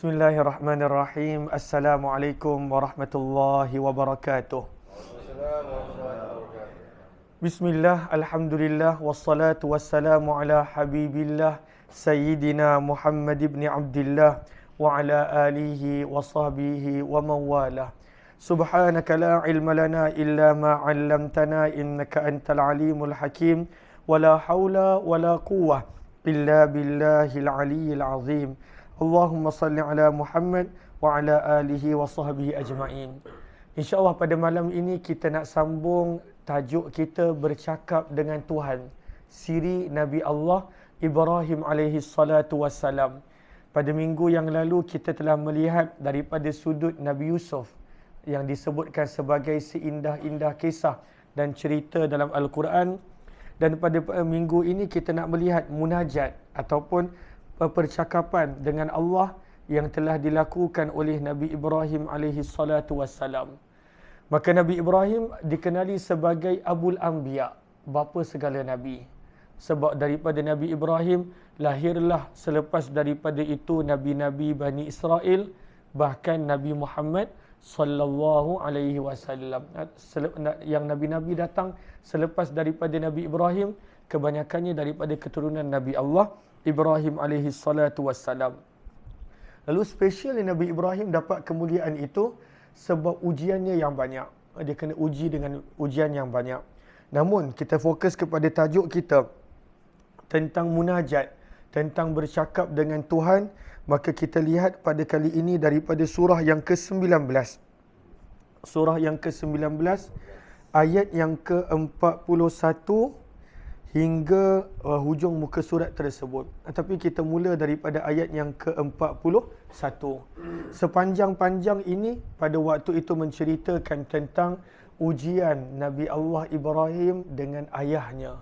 Bismillahirrahmanirrahim. Assalamualaikum warahmatullahi wabarakatuh. Bismillah, alhamdulillah, wassalatu wassalamu ala habibillah Sayyidina Muhammad ibn Abdillah wa ala alihi wa sahbihi wa mawalah. Subhanaka la ilma lana illa ma 'allamtana innaka antal alimul hakim wa la hawla wa la quwwah illa billahil aliyyil azim. Allahumma salli ala Muhammad wa ala alihi wa sahbihi ajma'in. InsyaAllah pada malam ini kita nak sambung tajuk kita bercakap dengan Tuhan. Siri Nabi Allah Ibrahim alaihi salatu wassalam. Pada minggu yang lalu kita telah melihat daripada sudut Nabi Yusuf yang disebutkan sebagai seindah-indah kisah dan cerita dalam Al-Quran. Dan pada minggu ini kita nak melihat munajat ataupun percakapan dengan Allah yang telah dilakukan oleh Nabi Ibrahim alaihi salatu wassalam. Maka Nabi Ibrahim dikenali sebagai Abul Anbiya, bapa segala nabi. Sebab daripada Nabi Ibrahim lahirlah selepas daripada itu nabi-nabi Bani Israel, bahkan Nabi Muhammad sallallahu alaihi wasallam. Yang nabi-nabi datang selepas daripada Nabi Ibrahim kebanyakannya daripada keturunan Nabi Allah Ibrahim alaihi salatu wassalam. Lalu spesial Nabi Ibrahim dapat kemuliaan itu sebab ujiannya yang banyak. Dia kena uji dengan ujian yang banyak. Namun kita fokus kepada tajuk kita tentang munajat, tentang bercakap dengan Tuhan. Maka kita lihat pada kali ini daripada surah yang ke-19. Surah yang ke-19 ayat yang ke-41 hingga hujung muka surat tersebut. Tapi kita mula daripada ayat yang ke-41. Sepanjang-panjang ini pada waktu itu menceritakan tentang ujian Nabi Allah Ibrahim dengan ayahnya.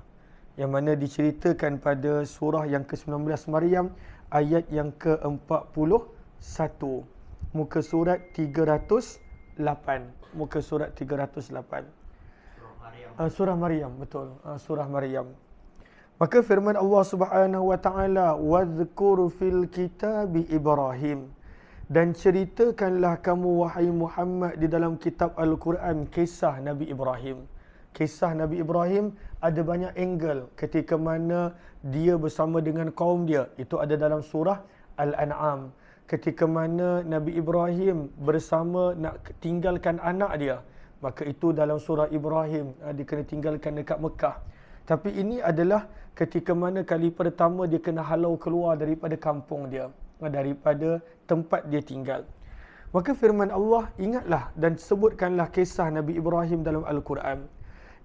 Yang mana diceritakan pada surah yang ke-19 Maryam ayat yang ke-41. Muka surat 308. Muka surat 308. Surah Maryam, betul. Surah Maryam. Maka firman Allah Subhanahu wa taala, "Wadhkur fil kitabi Ibrahim." Dan ceritakanlah kamu wahai Muhammad di dalam kitab Al-Quran kisah Nabi Ibrahim. Kisah Nabi Ibrahim ada banyak angle ketika mana dia bersama dengan kaum dia. Itu ada dalam surah Al-An'am. Ketika mana Nabi Ibrahim bersama nak tinggalkan anak dia. Maka itu dalam surah Ibrahim, dia kena tinggalkan dekat Mekah. Tapi ini adalah ketika mana kali pertama dia kena halau keluar daripada kampung dia, daripada tempat dia tinggal. Maka firman Allah, ingatlah dan sebutkanlah kisah Nabi Ibrahim dalam Al-Quran.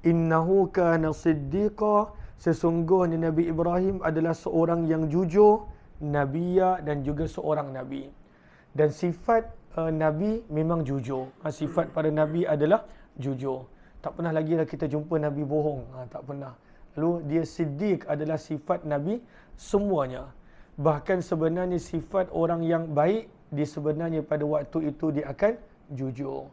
Innahu kana siddiqa, sesungguhnya Nabi Ibrahim adalah seorang yang jujur, nabiya dan juga seorang nabi. Dan sifat Nabi memang jujur. Sifat pada Nabi adalah jujur. Tak pernah lagi kita jumpa Nabi bohong. Tak pernah. Lalu dia siddiq adalah sifat Nabi semuanya. Bahkan sebenarnya sifat orang yang baik, dia sebenarnya pada waktu itu dia akan jujur.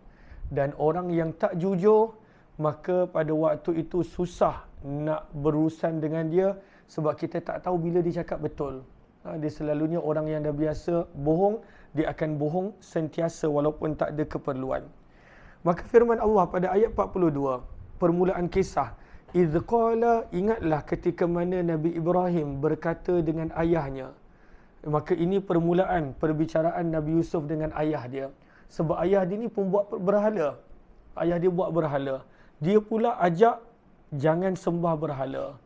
Dan orang yang tak jujur, maka pada waktu itu susah nak berurusan dengan dia sebab kita tak tahu bila dia cakap betul. Dia selalunya orang yang dah biasa bohong, dia akan bohong sentiasa walaupun tak ada keperluan. Maka firman Allah pada ayat 42, permulaan kisah. Idh qala, ingatlah ketika mana Nabi Ibrahim berkata dengan ayahnya. Maka ini permulaan perbicaraan Nabi Yusuf dengan ayah dia. Sebab ayah dia ni pun buat berhala. Ayah dia buat berhala. Dia pula ajak jangan sembah berhala.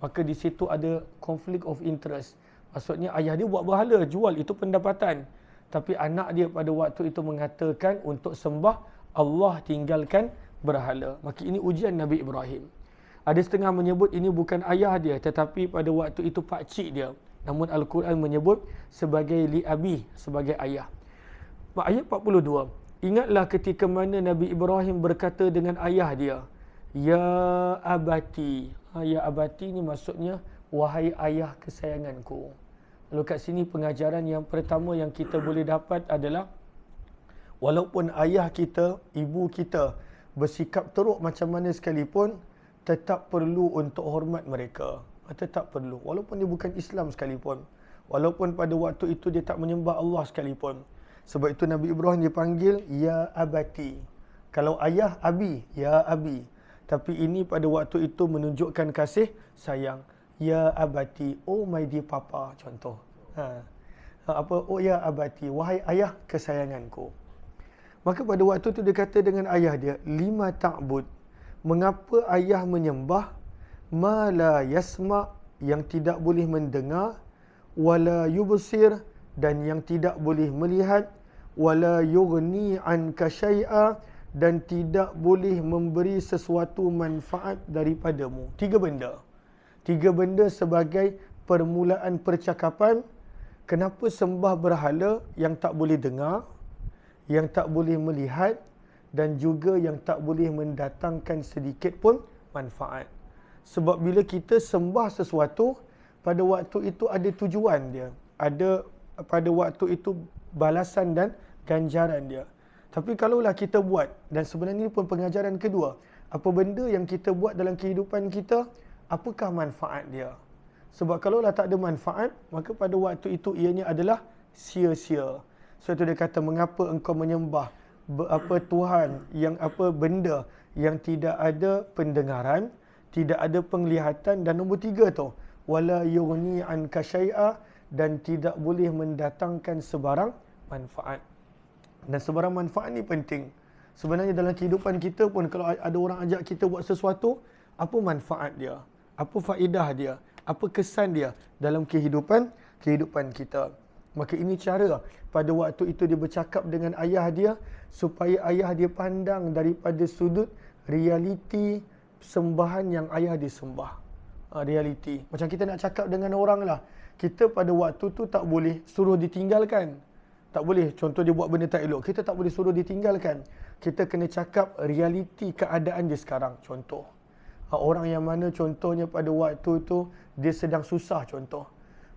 Maka di situ ada conflict of interest. Maksudnya ayah dia buat berhala, jual, itu pendapatan. Tapi anak dia pada waktu itu mengatakan untuk sembah Allah, tinggalkan berhala. Maka ini ujian Nabi Ibrahim. Ada setengah menyebut ini bukan ayah dia, tetapi pada waktu itu pakcik dia. Namun Al-Quran menyebut sebagai li'abi, sebagai ayah. Ayat 42. Ingatlah ketika mana Nabi Ibrahim berkata dengan ayah dia, Ya abati. Ya abati ni maksudnya, wahai ayah kesayanganku. Lalu kat sini pengajaran yang pertama yang kita boleh dapat adalah walaupun ayah kita, ibu kita bersikap teruk macam mana sekalipun, tetap perlu untuk hormat mereka. Tetap perlu. Walaupun dia bukan Islam sekalipun. Walaupun pada waktu itu dia tak menyembah Allah sekalipun. Sebab itu Nabi Ibrahim dipanggil ya abati. Kalau ayah abi, ya abi. Tapi ini pada waktu itu menunjukkan kasih sayang. Ya abati, oh my dear papa, contoh. Oh ya abati, wahai ayah kesayanganku. Maka pada waktu itu dia kata dengan ayah dia, lima ta'bud. Mengapa ayah menyembah ma la yasma', yang tidak boleh mendengar, wala yubsir, dan yang tidak boleh melihat, wala yughni anka syai'a, dan tidak boleh memberi sesuatu manfaat daripadamu. Tiga benda. Tiga benda sebagai permulaan percakapan. Kenapa sembah berhala yang tak boleh dengar, yang tak boleh melihat, dan juga yang tak boleh mendatangkan sedikit pun manfaat. Sebab bila kita sembah sesuatu, pada waktu itu ada tujuan dia. Ada pada waktu itu balasan dan ganjaran dia. Tapi kalaulah kita buat, dan sebenarnya ini pun pengajaran kedua, apa benda yang kita buat dalam kehidupan kita, apakah manfaat dia? Sebab kalaulah tak ada manfaat, maka pada waktu itu ianya adalah sia-sia. So itu dia kata, mengapa engkau menyembah Tuhan yang benda yang tidak ada pendengaran, tidak ada penglihatan, dan nombor tiga tu, wala yughni anka syai'a, dan tidak boleh mendatangkan sebarang manfaat. Dan sebarang manfaat ni penting. Sebenarnya dalam kehidupan kita pun, kalau ada orang ajak kita buat sesuatu, apa manfaat dia? Apa faedah dia? Apa kesan dia dalam kehidupan kita? Maka ini cara pada waktu itu dia bercakap dengan ayah dia, supaya ayah dia pandang daripada sudut realiti sembahan yang ayah dia sembah. Realiti. Macam kita nak cakap dengan orang lah. Kita pada waktu tu tak boleh suruh ditinggalkan. Tak boleh. Contoh dia buat benda tak elok, kita tak boleh suruh ditinggalkan. Kita kena cakap realiti keadaan dia sekarang. Contoh. Orang yang mana contohnya pada waktu tu dia sedang susah, contoh.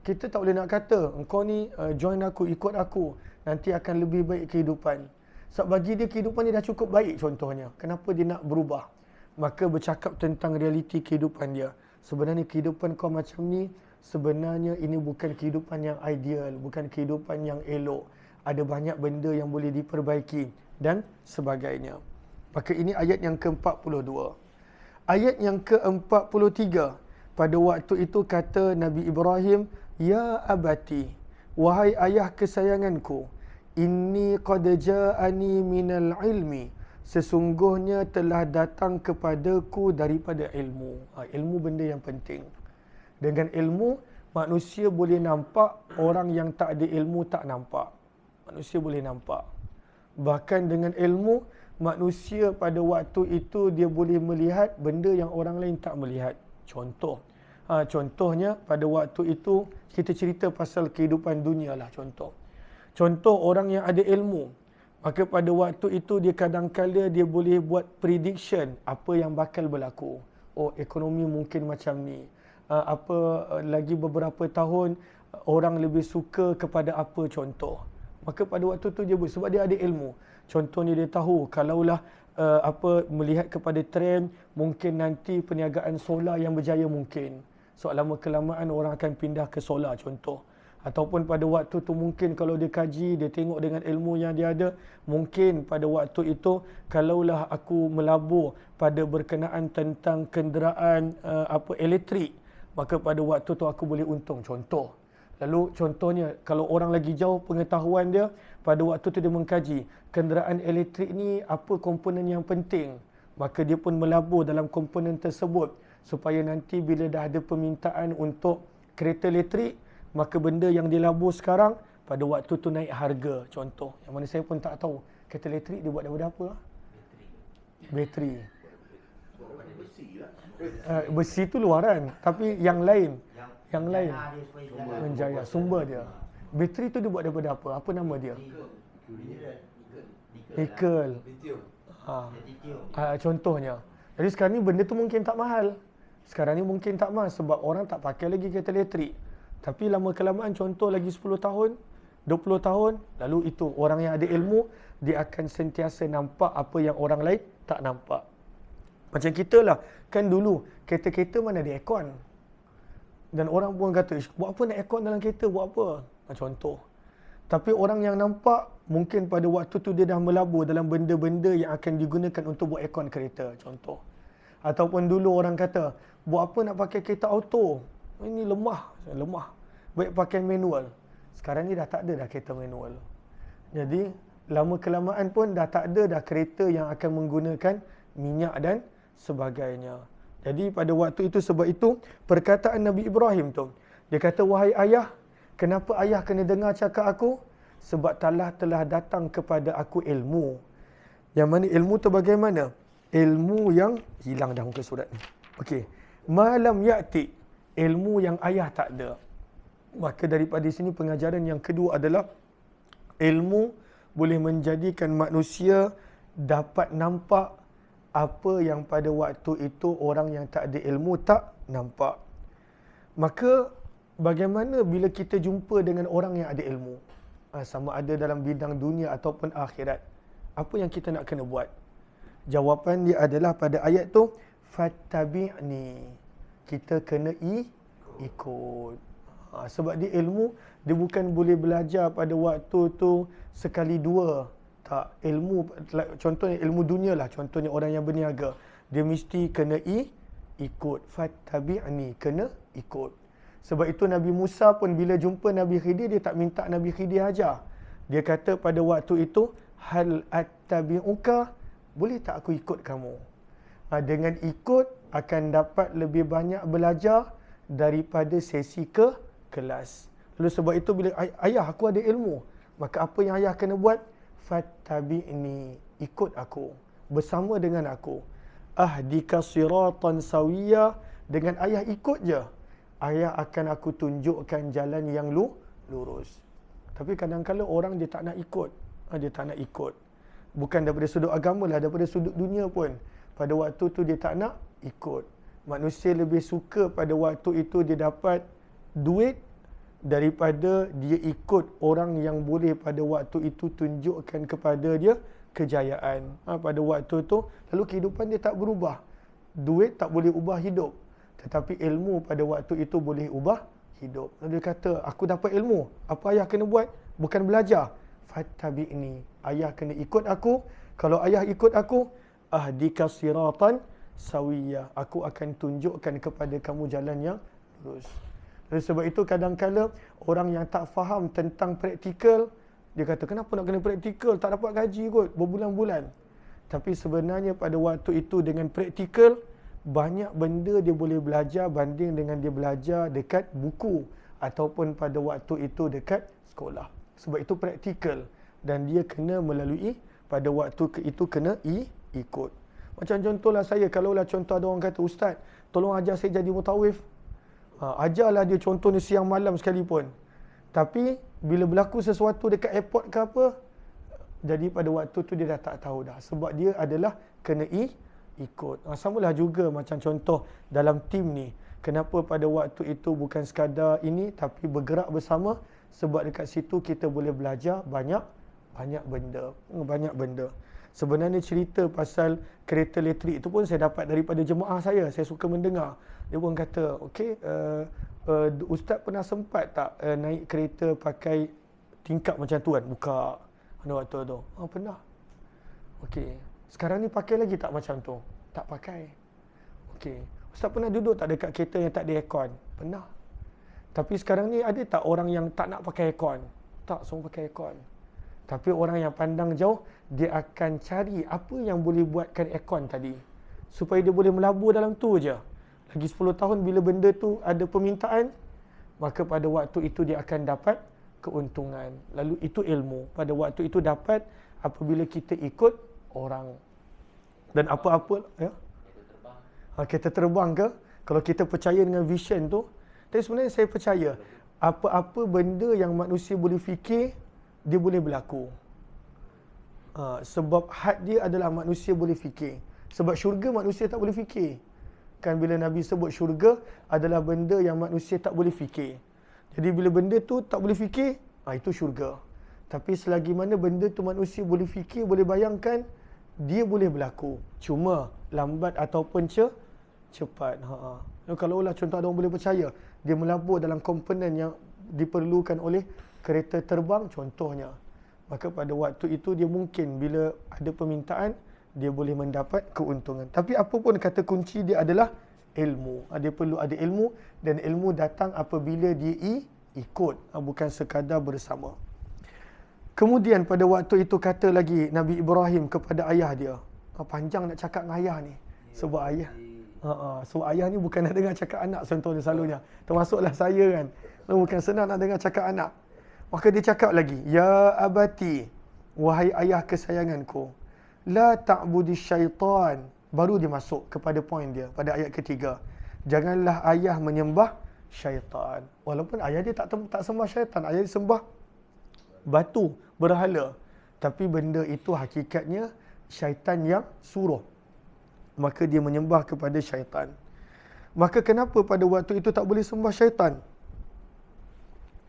Kita tak boleh nak kata, engkau ni join aku, ikut aku, nanti akan lebih baik kehidupan. Sebab bagi dia kehidupan dia dah cukup baik contohnya. Kenapa dia nak berubah? Maka bercakap tentang realiti kehidupan dia. Sebenarnya kehidupan kau macam ni, sebenarnya ini bukan kehidupan yang ideal, bukan kehidupan yang elok. Ada banyak benda yang boleh diperbaiki dan sebagainya. Maka ini ayat yang ke-42. Ayat yang ke-43. Pada waktu itu kata Nabi Ibrahim, ya abati, wahai ayah kesayanganku, inni qad ja'ani minal ilmi, sesungguhnya telah datang kepadaku daripada ilmu. Ilmu benda yang penting. Dengan ilmu, manusia boleh nampak, orang yang tak ada ilmu tak nampak. Manusia boleh nampak. Bahkan dengan ilmu, manusia pada waktu itu dia boleh melihat benda yang orang lain tak melihat. Contohnya pada waktu itu kita cerita pasal kehidupan dunia lah, Contoh orang yang ada ilmu, maka pada waktu itu dia kadang-kala dia boleh buat prediction apa yang bakal berlaku. Oh, ekonomi mungkin macam ni. Lagi beberapa tahun orang lebih suka kepada apa, contoh. Maka pada waktu tu dia sebab dia ada ilmu. Contohnya dia tahu kalaulah melihat kepada trend, mungkin nanti perniagaan solar yang berjaya mungkin. So lama kelamaan orang akan pindah ke solar, contoh. Ataupun pada waktu tu mungkin kalau dia kaji, dia tengok dengan ilmu yang dia ada, mungkin pada waktu itu kalaulah aku melabur pada berkenaan tentang kenderaan elektrik, maka pada waktu tu aku boleh untung, contoh. Lalu contohnya, kalau orang lagi jauh pengetahuan dia, pada waktu tu dia mengkaji, kenderaan elektrik ni apa komponen yang penting. Maka dia pun melabur dalam komponen tersebut, supaya nanti bila dah ada permintaan untuk kereta elektrik, maka benda yang dilabur sekarang, pada waktu tu naik harga, contoh. Yang mana saya pun tak tahu, kereta elektrik dia buat daripada apa? Bateri. Besi tu luaran, tapi yang lain. Menjaya sumber dia. Bateri tu dia buat daripada apa? Apa nama dia? Nikel. Contohnya. Jadi sekarang ni benda tu mungkin tak mahal. Sebab orang tak pakai lagi kereta elektrik. Tapi lama kelamaan, contoh lagi 10 tahun, 20 tahun, lalu itu orang yang ada ilmu, dia akan sentiasa nampak apa yang orang lain tak nampak. Macam kita lah, kan dulu kereta-kereta mana ada aircon. Dan orang pun kata, buat apa nak aircon dalam kereta, buat apa? Contoh. Tapi orang yang nampak, mungkin pada waktu tu dia dah melabur dalam benda-benda yang akan digunakan untuk buat aircon kereta. Contoh. Ataupun dulu orang kata, buat apa nak pakai kereta auto? Ini lemah. Baik pakai manual. Sekarang ni dah tak ada dah kereta manual. Jadi, lama kelamaan pun dah tak ada dah kereta yang akan menggunakan minyak dan sebagainya. Jadi pada waktu itu, sebab itu perkataan Nabi Ibrahim tu, dia kata, wahai ayah, kenapa ayah kena dengar cakap aku? Sebab telah datang kepada aku ilmu. Yang mana ilmu tu bagaimana? Ilmu yang hilang dah muka surat ni. Okey. Malam ya'ti, ilmu yang ayah tak ada. Maka daripada sini pengajaran yang kedua adalah ilmu boleh menjadikan manusia dapat nampak apa yang pada waktu itu orang yang tak ada ilmu tak nampak. Maka bagaimana bila kita jumpa dengan orang yang ada ilmu? Sama ada dalam bidang dunia ataupun akhirat. Apa yang kita nak kena buat? Jawapan dia adalah pada ayat tu, fattabi'ni. Kita kena ikut. Sebab dia ilmu, dia bukan boleh belajar pada waktu tu sekali dua. Tak, ilmu, contohnya ilmu dunia lah, contohnya orang yang berniaga. Dia mesti kena ikut. Fattabi'ni, kena ikut. Sebab itu Nabi Musa pun bila jumpa Nabi Khidir, dia tak minta Nabi Khidir ajar. Dia kata pada waktu itu, hal attabi'uka, boleh tak aku ikut kamu? Dengan ikut, akan dapat lebih banyak belajar daripada sesi ke kelas. Lalu sebab itu bila ayah aku ada ilmu, maka apa yang ayah kena buat? Fattabi'ni, ikut aku, bersama dengan aku. Ahdika siratan sawiyya, dengan ayah ikut je, ayah akan aku tunjukkan jalan yang lurus. Tapi kadang-kadang orang dia tak nak ikut. Dia tak nak ikut. Bukan daripada sudut agama lah, daripada sudut dunia pun. Pada waktu tu dia tak nak ikut. Manusia lebih suka pada waktu itu dia dapat duit daripada dia ikut orang yang boleh pada waktu itu tunjukkan kepada dia kejayaan. Pada waktu tu, lalu kehidupan dia tak berubah. Duit tak boleh ubah hidup. Tetapi ilmu pada waktu itu boleh ubah hidup. Lalu dia kata, aku dapat ilmu. Apa ayah kena buat? Bukan belajar. Fattabi'ni. Ayah kena ikut aku. Kalau ayah ikut aku, ahdika siratan sawiyya. Aku akan tunjukkan kepada kamu jalan yang lurus. Oleh sebab itu kadang-kadang orang yang tak faham tentang praktikal, dia kata, kenapa nak kena praktikal? Tak dapat gaji kot, berbulan-bulan. Tapi sebenarnya pada waktu itu dengan praktikal, banyak benda dia boleh belajar banding dengan dia belajar dekat buku ataupun pada waktu itu dekat sekolah. Sebab itu praktikal dan dia kena melalui pada waktu itu kena ikut. Macam contohlah saya, kalaulah contoh ada orang kata, Ustaz, tolong ajar saya jadi mutawif. Ajarlah dia contohnya siang malam sekalipun. Tapi bila berlaku sesuatu dekat airport ke apa, jadi pada waktu tu dia dah tak tahu dah. Sebab dia adalah kena ikut. Samalah juga macam contoh dalam tim ni. Kenapa pada waktu itu bukan sekadar ini tapi bergerak bersama? Sebab dekat situ kita boleh belajar banyak benda. Sebenarnya cerita pasal kereta elektrik itu pun saya dapat daripada jemaah saya. Saya suka mendengar. Dia pun kata, okey, Ustaz pernah sempat tak naik kereta pakai tingkap macam tu kan? Buka pada waktu tu. Pernah. Okey. Sekarang ni pakai lagi tak macam tu? Tak pakai. Okey. Ustaz pernah duduk tak dekat kereta yang tak ada aircon? Pernah. Tapi sekarang ni ada tak orang yang tak nak pakai aircon? Tak, semua pakai aircon. Tapi orang yang pandang jauh, dia akan cari apa yang boleh buatkan aircon tadi. Supaya dia boleh melabur dalam tu je. Lagi 10 tahun bila benda tu ada permintaan, maka pada waktu itu dia akan dapat keuntungan. Lalu itu ilmu. Pada waktu itu dapat apabila kita ikut orang. Dan apa-apa, ya? Kereta terbang ke? Kalau kita percaya dengan vision tu, tapi sebenarnya saya percaya apa-apa benda yang manusia boleh fikir, dia boleh berlaku. Sebab had dia adalah manusia boleh fikir. Sebab syurga manusia tak boleh fikir. Kan bila Nabi sebut syurga adalah benda yang manusia tak boleh fikir. Jadi bila benda tu tak boleh fikir, itu syurga. Tapi selagi mana benda tu manusia boleh fikir, boleh bayangkan, dia boleh berlaku. Cuma lambat ataupun cepat. Kalaulah contoh ada orang boleh percaya, dia melabur dalam komponen yang diperlukan oleh kereta terbang contohnya, maka pada waktu itu dia mungkin bila ada permintaan, dia boleh mendapat keuntungan. Tapi apa pun kata kunci dia adalah ilmu. Dia perlu ada ilmu, dan ilmu datang apabila dia ikut, bukan sekadar bersama. Kemudian pada waktu itu kata lagi Nabi Ibrahim kepada ayah dia. Panjang nak cakap dengan ayah ni. Sebab ayah sebab ayah ni bukan nak dengar cakap anak contohnya selalunya. Termasuklah saya kan. Bukan senang nak dengar cakap anak. Maka dia cakap lagi, ya abati, wahai ayah kesayanganku, la ta'budi syaitan. Baru dia masuk kepada poin dia pada ayat ketiga. Janganlah ayah menyembah syaitan. Walaupun ayah dia tak sembah syaitan, ayah dia sembah batu, berhala. Tapi benda itu hakikatnya syaitan yang suruh. Maka dia menyembah kepada syaitan. Maka kenapa pada waktu itu tak boleh sembah syaitan?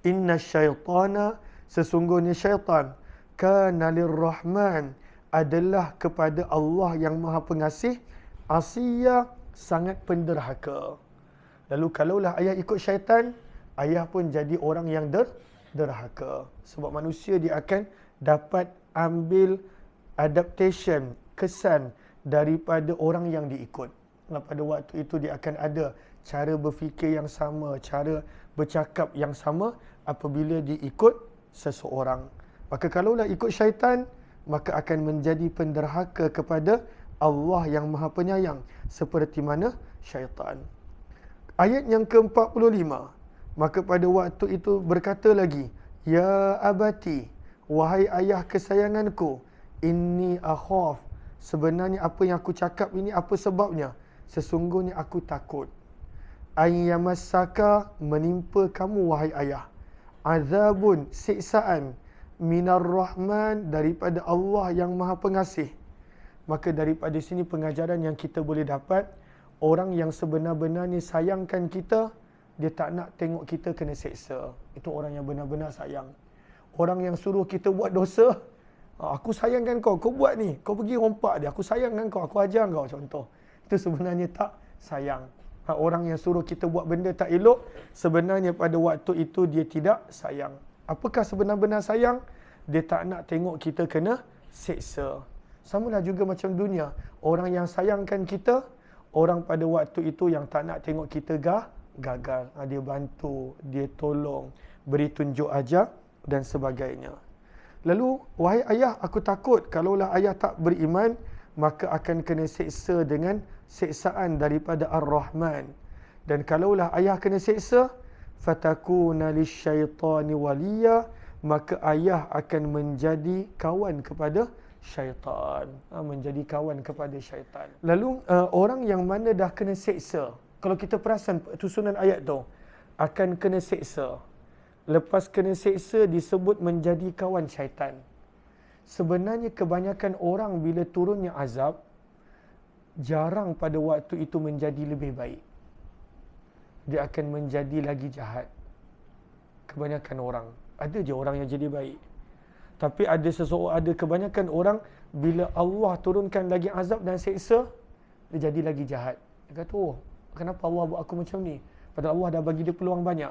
Inna syaitana, sesungguhnya syaitan, kana lirrahman, adalah kepada Allah yang Maha Pengasih, asiya, sangat penderhaka. Lalu kalaulah ayah ikut syaitan, ayah pun jadi orang yang derhaka. Sebab manusia dia akan dapat ambil adaptation, kesan daripada orang yang diikut. Pada waktu itu dia akan ada cara berfikir yang sama, cara bercakap yang sama apabila diikut seseorang. Maka kalaulah ikut syaitan, maka akan menjadi penderhaka kepada Allah yang Maha Penyayang, seperti mana syaitan. Ayat yang ke-45, maka pada waktu itu berkata lagi, ya abati, wahai ayah kesayanganku, inni akhaf, sebenarnya apa yang aku cakap ini apa sebabnya? Sesungguhnya aku takut. Ayyamassaka, menimpa kamu wahai ayah, azabun, siksaan, minar rahman, daripada Allah yang Maha Pengasih. Maka daripada sini pengajaran yang kita boleh dapat, orang yang sebenar-benarnya sayangkan kita, dia tak nak tengok kita kena seksa. Itu orang yang benar-benar sayang. Orang yang suruh kita buat dosa, aku sayangkan kau, kau buat ni, kau pergi rompak dia, aku sayangkan kau, aku ajar kau, contoh. Itu sebenarnya tak sayang. Orang yang suruh kita buat benda tak elok, sebenarnya pada waktu itu dia tidak sayang. Apakah sebenar-benar sayang? Dia tak nak tengok kita kena seksa. Samalah juga macam dunia. Orang yang sayangkan kita, orang pada waktu itu yang tak nak tengok kita gagal. Dia bantu, dia tolong, beri tunjuk ajar dan sebagainya. Lalu, wahai ayah, aku takut kalaulah ayah tak beriman, maka akan kena seksa dengan seksaan daripada Ar-Rahman. Dan kalaulah ayah kena seksa, fatakuna lisyaitani waliya, maka ayah akan menjadi kawan kepada syaitan. Menjadi kawan kepada syaitan. Lalu orang yang mana dah kena seksa, kalau kita perasan susunan ayat tu, akan kena seksa. Lepas kena seksa disebut menjadi kawan syaitan. Sebenarnya kebanyakan orang bila turunnya azab, jarang pada waktu itu menjadi lebih baik. Dia akan menjadi lagi jahat. Kebanyakan orang. Ada je orang yang jadi baik. Tapi ada kebanyakan orang, bila Allah turunkan lagi azab dan seksa, dia jadi lagi jahat. Dia kata, oh, kenapa Allah buat aku macam ni? Padahal Allah dah bagi dia peluang banyak.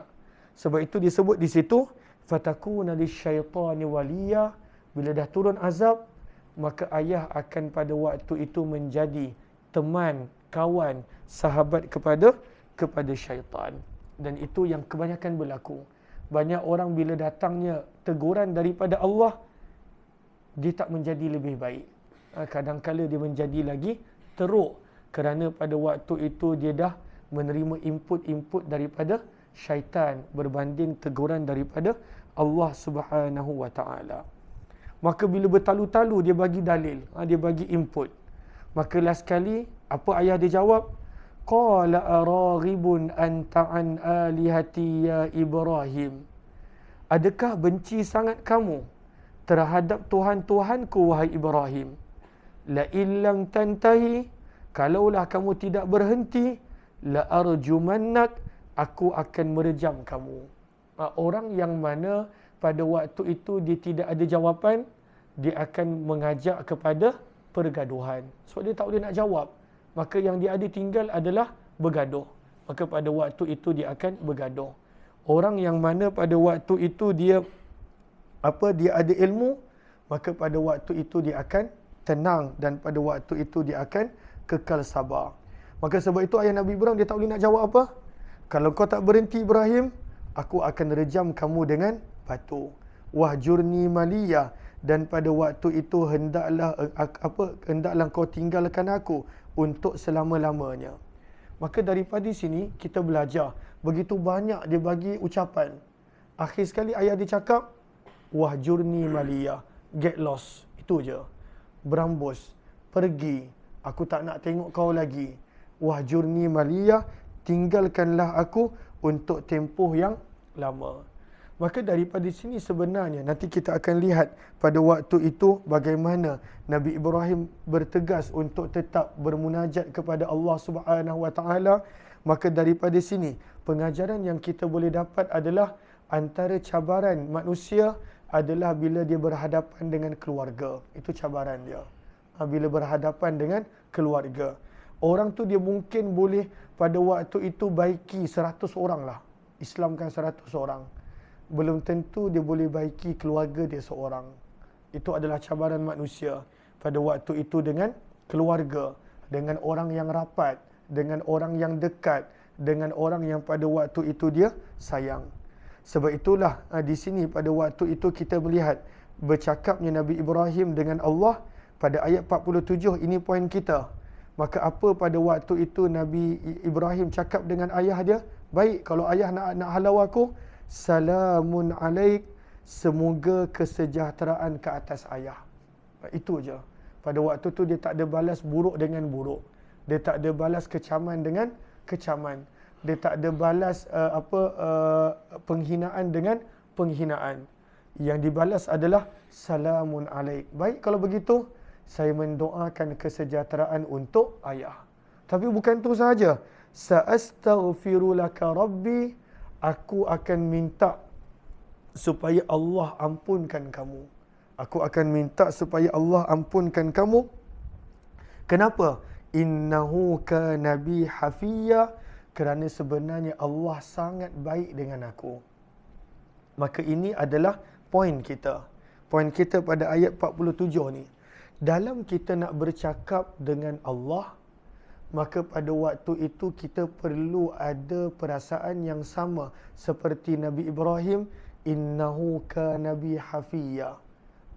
Sebab itu disebut di situ, fatakuna lisyaitani waliya, bila dah turun azab, maka ayah akan pada waktu itu menjadi teman, kawan, sahabat kepada syaitan. Dan itu yang kebanyakan berlaku. Banyak orang bila datangnya teguran daripada Allah, dia tak menjadi lebih baik. Kadang-kala dia menjadi lagi teruk, kerana pada waktu itu dia dah menerima input-input daripada syaitan berbanding teguran daripada Allah Subhanahu wa taala. Maka bila bertalu-talu dia bagi dalil, dia bagi input. Maka last kali apa ayah dia jawab? Qala araghibun anta an alihati ya Ibrahim. Adakah benci sangat kamu terhadap Tuhan-Tuhanku wahai Ibrahim? La illam tantahi, kalaulah kamu tidak berhenti, la arjumannak, aku akan merejam kamu. Orang yang mana pada waktu itu dia tidak ada jawapan, dia akan mengajak kepada pergaduhan. Sebab dia tak boleh nak jawab. Maka yang dia ada tinggal adalah bergaduh. Maka pada waktu itu dia akan bergaduh. Orang yang mana pada waktu itu dia ada ilmu, maka pada waktu itu dia akan tenang dan pada waktu itu dia akan kekal sabar. Maka sebab itu ayah Nabi Ibrahim dia tak boleh nak jawab apa. Kalau kau tak berhenti Ibrahim, aku akan rejam kamu dengan batu. Wahjurni maliyah, dan pada waktu itu hendaklah kau tinggalkan aku untuk selama-lamanya. Maka daripada sini kita belajar begitu banyak dia bagi ucapan. Akhir sekali ayah dia cakap wahjurni maliyah, get lost. Itu je. Berambus, pergi. Aku tak nak tengok kau lagi. Wahjurni maliyah, tinggalkanlah aku untuk tempoh yang lama. Maka daripada sini sebenarnya nanti kita akan lihat pada waktu itu bagaimana Nabi Ibrahim bertegas untuk tetap bermunajat kepada Allah Subhanahu Wa Taala. Maka daripada sini pengajaran yang kita boleh dapat adalah antara cabaran manusia adalah bila dia berhadapan dengan keluarga. Itu cabaran dia. Bila berhadapan dengan keluarga. Orang tu dia mungkin boleh pada waktu itu baiki 100 orang lah. Islamkan 100 orang. Belum tentu dia boleh baiki keluarga dia seorang. Itu adalah cabaran manusia pada waktu itu dengan keluarga, dengan orang yang rapat, dengan orang yang dekat, dengan orang yang pada waktu itu dia sayang. Sebab itulah di sini pada waktu itu kita melihat bercakapnya Nabi Ibrahim dengan Allah pada ayat 47, ini poin kita. Maka apa pada waktu itu Nabi Ibrahim cakap dengan ayah dia? Baik, kalau ayah nak halau aku, salamun alaik, semoga kesejahteraan ke atas ayah. Itu je. Pada waktu tu dia tak ada balas buruk dengan buruk. Dia tak ada balas kecaman dengan kecaman. Dia tak ada balas penghinaan dengan penghinaan. Yang dibalas adalah salamun alaik. Baik, kalau begitu saya mendoakan kesejahteraan untuk ayah. Tapi bukan tu sahaja. Sa'astaghfiru laka rabbi, aku akan minta supaya Allah ampunkan kamu. Aku akan minta supaya Allah ampunkan kamu. Kenapa? Innahu kana bi hafiyya, kerana sebenarnya Allah sangat baik dengan aku. Maka ini adalah poin kita. Poin kita pada ayat 47 ni. Dalam kita nak bercakap dengan Allah, maka pada waktu itu kita perlu ada perasaan yang sama seperti Nabi Ibrahim, innahu kana bi hafiyya.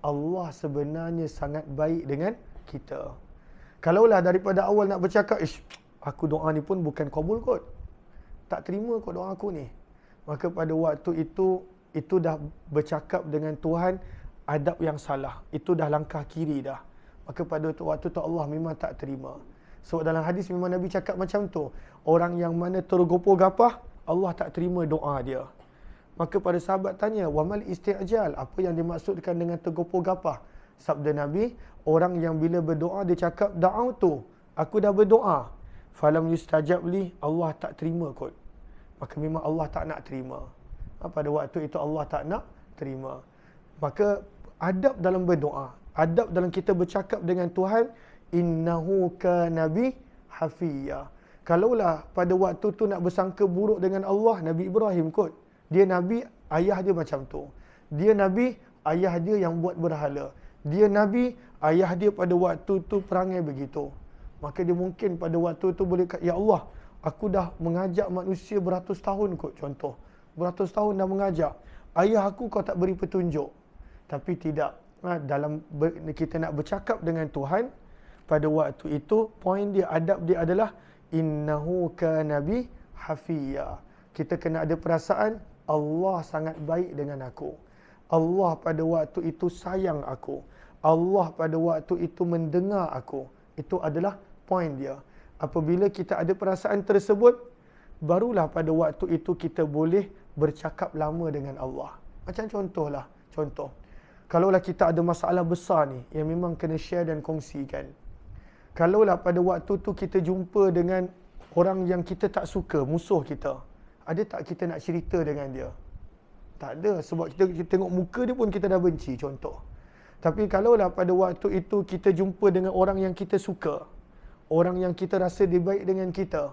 Allah sebenarnya sangat baik dengan kita. Kalaulah daripada awal nak bercakap, aku doa ni pun bukan kabul kot. Tak terima kot doa aku ni. Maka pada waktu itu dah bercakap dengan Tuhan adab yang salah. Itu dah langkah kiri dah. Maka pada waktu tu Allah memang tak terima. So dalam hadis memang Nabi cakap macam tu. Orang yang mana tergopoh-gapah, Allah tak terima doa dia. Maka para sahabat tanya, wamal isti'jal, apa yang dimaksudkan dengan tergopoh-gapah? Sabda Nabi, orang yang bila berdoa dia cakap, da'autu, aku dah berdoa. Falam yustajab li, Allah tak terima kot. Maka memang Allah tak nak terima. Pada waktu itu Allah tak nak terima. Maka adab dalam berdoa, adab dalam kita bercakap dengan Tuhan, innahu kana bi hafiyya. Kalaulah pada waktu tu nak bersangka buruk dengan Allah, Nabi Ibrahim kot. Dia Nabi, ayah dia macam tu. Dia Nabi, ayah dia yang buat berhala. Dia Nabi, ayah dia pada waktu tu perangai begitu. Maka dia mungkin pada waktu tu boleh kata, ya Allah, aku dah mengajak manusia beratus tahun kot, contoh. Beratus tahun dah mengajak. Ayah aku kau tak beri petunjuk. Tapi tidak. Dalam kita nak bercakap dengan Tuhan, pada waktu itu, poin dia, adab dia adalah, innahu kana bi hafiyya. Kita kena ada perasaan, Allah sangat baik dengan aku. Allah pada waktu itu sayang aku. Allah pada waktu itu mendengar aku. Itu adalah poin dia. Apabila kita ada perasaan tersebut, barulah pada waktu itu kita boleh bercakap lama dengan Allah. Macam contohlah, contoh. Kalaulah kita ada masalah besar ni, yang memang kena share dan kongsikan. Kalaulah pada waktu tu kita jumpa dengan orang yang kita tak suka, musuh kita. Ada tak kita nak cerita dengan dia? Tak ada, sebab kita tengok muka dia pun kita dah benci, contoh. Tapi kalaulah pada waktu itu kita jumpa dengan orang yang kita suka, orang yang kita rasa dia baik dengan kita,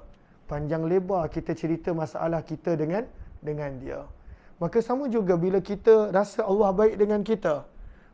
panjang lebar kita cerita masalah kita dengan dia. Maka sama juga bila kita rasa Allah baik dengan kita,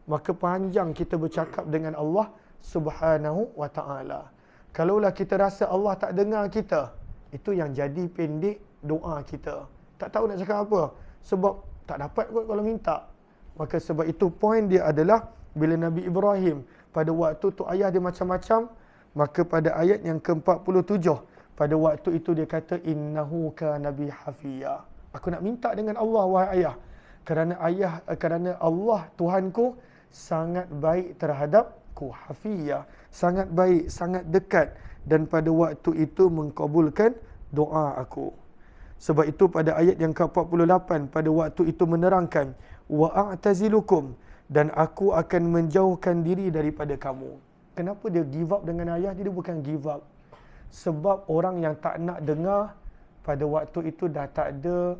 maka panjang kita bercakap dengan Allah Subhanahu wa ta'ala. Kalaulah kita rasa Allah tak dengar kita, itu yang jadi pendek doa kita. Tak tahu nak cakap apa, sebab tak dapat kot kalau minta. Maka sebab itu poin dia adalah bila Nabi Ibrahim pada waktu tu ayah dia macam-macam, maka pada ayat yang ke-47 pada waktu itu dia kata innahu kana bi hafiya. Aku nak minta dengan Allah wahai ayah, kerana Allah Tuhanku sangat baik terhadapku, hafiya, sangat baik, sangat dekat, dan pada waktu itu mengkabulkan doa aku. Sebab itu pada ayat yang ke-48 pada waktu itu menerangkan wa a'tazilukum, dan aku akan menjauhkan diri daripada kamu. Kenapa dia give up dengan ayah? Dia bukan give up sebab orang yang tak nak dengar pada waktu itu dah tak ada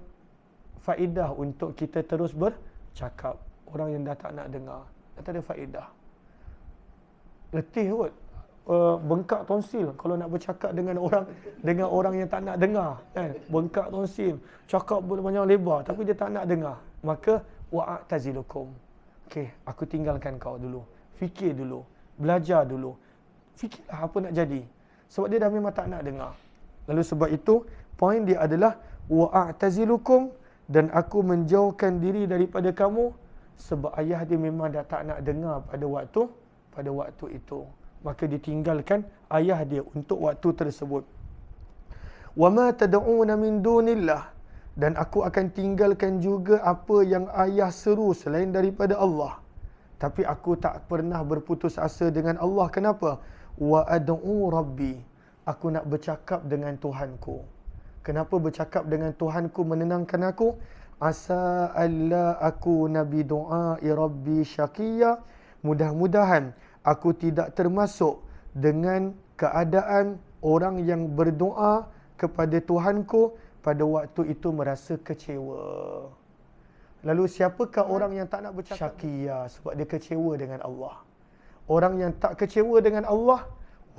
faedah untuk kita terus bercakap. Orang yang dah tak nak dengar, dah tak ada faedah. Letih kot. Bengkak tonsil kalau nak bercakap dengan orang yang tak nak dengar, kan? Bengkak tonsil, cakap banyak lebar tapi dia tak nak dengar. Maka wa'tazilukum. Okey, aku tinggalkan kau dulu. Fikir dulu, belajar dulu. Fikirlah apa nak jadi. Sebab dia dah memang tak nak dengar. Lalu sebab itu poin dia adalah wa'tazilukum, dan aku menjauhkan diri daripada kamu, sebab ayah dia memang dah tak nak dengar pada waktu itu. Maka ditinggalkan ayah dia untuk waktu tersebut. Wa ma tad'una min dunillah, dan aku akan tinggalkan juga apa yang ayah seru selain daripada Allah. Tapi aku tak pernah berputus asa dengan Allah. Kenapa? Wa ad'u rabbi, aku nak bercakap dengan Tuhanku. Kenapa bercakap dengan Tuhanku menenangkan aku? Asa alla aku nabi du'ai rabbi syaqiyya, mudah-mudahan aku tidak termasuk dengan keadaan orang yang berdoa kepada Tuhanku pada waktu itu merasa kecewa. Lalu siapakah orang yang tak nak bercakap? Syaqiyya, sebab dia kecewa dengan Allah. Orang yang tak kecewa dengan Allah,